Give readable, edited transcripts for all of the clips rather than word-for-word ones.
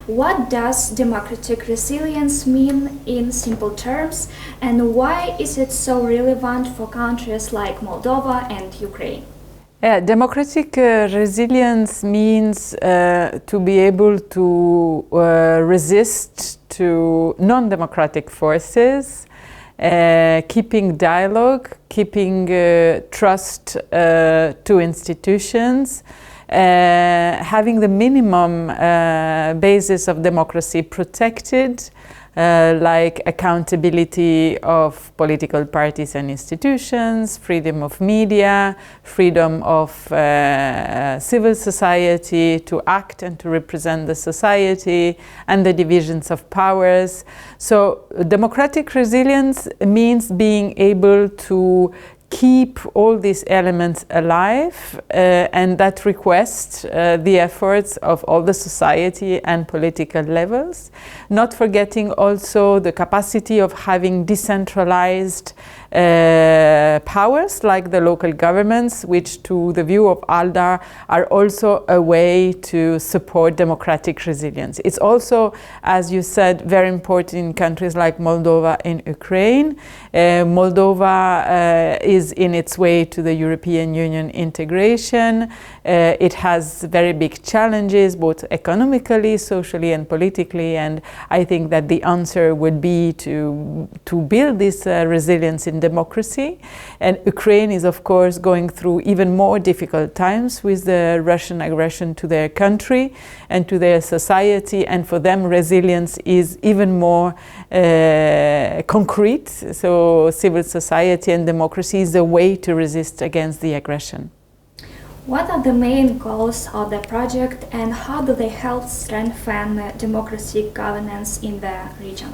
What does democratic resilience mean in simple terms, and why is it so relevant for countries like Moldova and Ukraine? Yeah, democratic resilience means to be able to resist to non-democratic forces, keeping dialogue, keeping trust to institutions, having the minimum basis of democracy protected, like accountability of political parties and institutions, freedom of media, freedom of civil society to act and to represent the society, and the divisions of powers. So democratic resilience means being able to keep all these elements alive, and that requests the efforts of all the society and political levels, not forgetting also the capacity of having decentralized powers like the local governments, which to the view of ALDA are also a way to support democratic resilience. It's also, as you said, very important in countries like Moldova and Ukraine. Moldova is in its way to the European Union integration. It has very big challenges, both economically, socially and politically, and I think that the answer would be to build this resilience in democracy. And Ukraine is of course going through even more difficult times with the Russian aggression to their country and to their society, and for them resilience is even more concrete. So civil society and democracy is a way to resist against the aggression. What are the main goals of the project, and how do they help strengthen democratic governance in the region?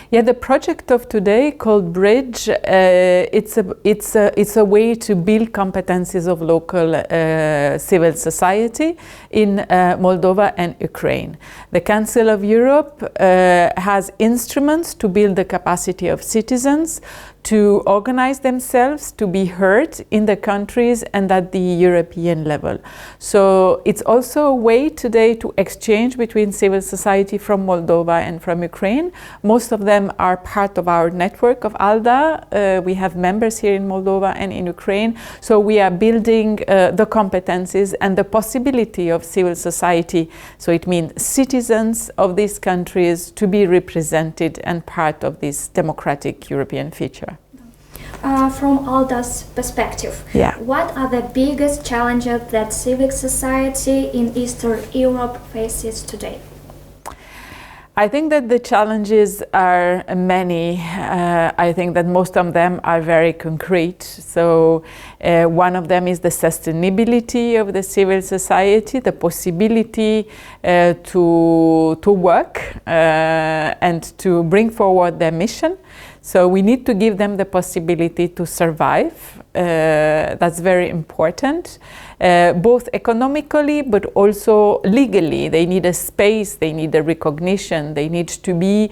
Yeah, the project of today called Bridge, it's a way to build competencies of local civil society in Moldova and Ukraine. The Council of Europe has instruments to build the capacity of citizens to organize themselves, to be heard in the countries and at the European level. So it's also a way today to exchange between civil society from Moldova and from Ukraine. Most of them are part of our network of ALDA. We have members here in Moldova and in Ukraine. So we are building the competencies and the possibility of civil society. So it means citizens of these countries to be represented and part of this democratic European future. From ALDA's perspective, what are the biggest challenges that civic society in Eastern Europe faces today? I think that the challenges are many. I think that most of them are very concrete. So one of them is the sustainability of the civil society, the possibility to work and to bring forward their mission. So we need to give them the possibility to survive. That's very important, both economically but also legally. They need a space, they need a recognition, they need to be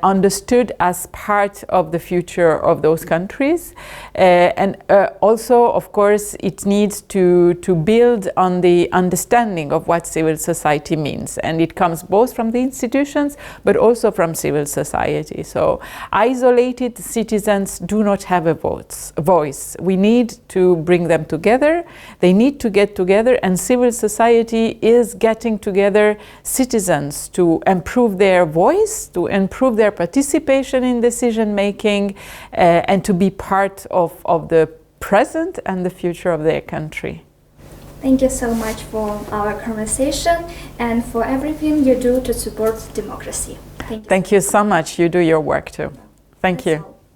understood as part of the future of those countries. And also, of course, it needs to build on the understanding of what civil society means. And it comes both from the institutions, but also from civil society. So isolated citizens do not have a voice. We need to bring them together. They need to get together, and civil society is getting together citizens to improve their voice, to improve their participation in decision making, and to be part of the present and the future of their country. Thank you so much for our conversation and for everything you do to support democracy. Thank you so much. You do your work too. Thank you.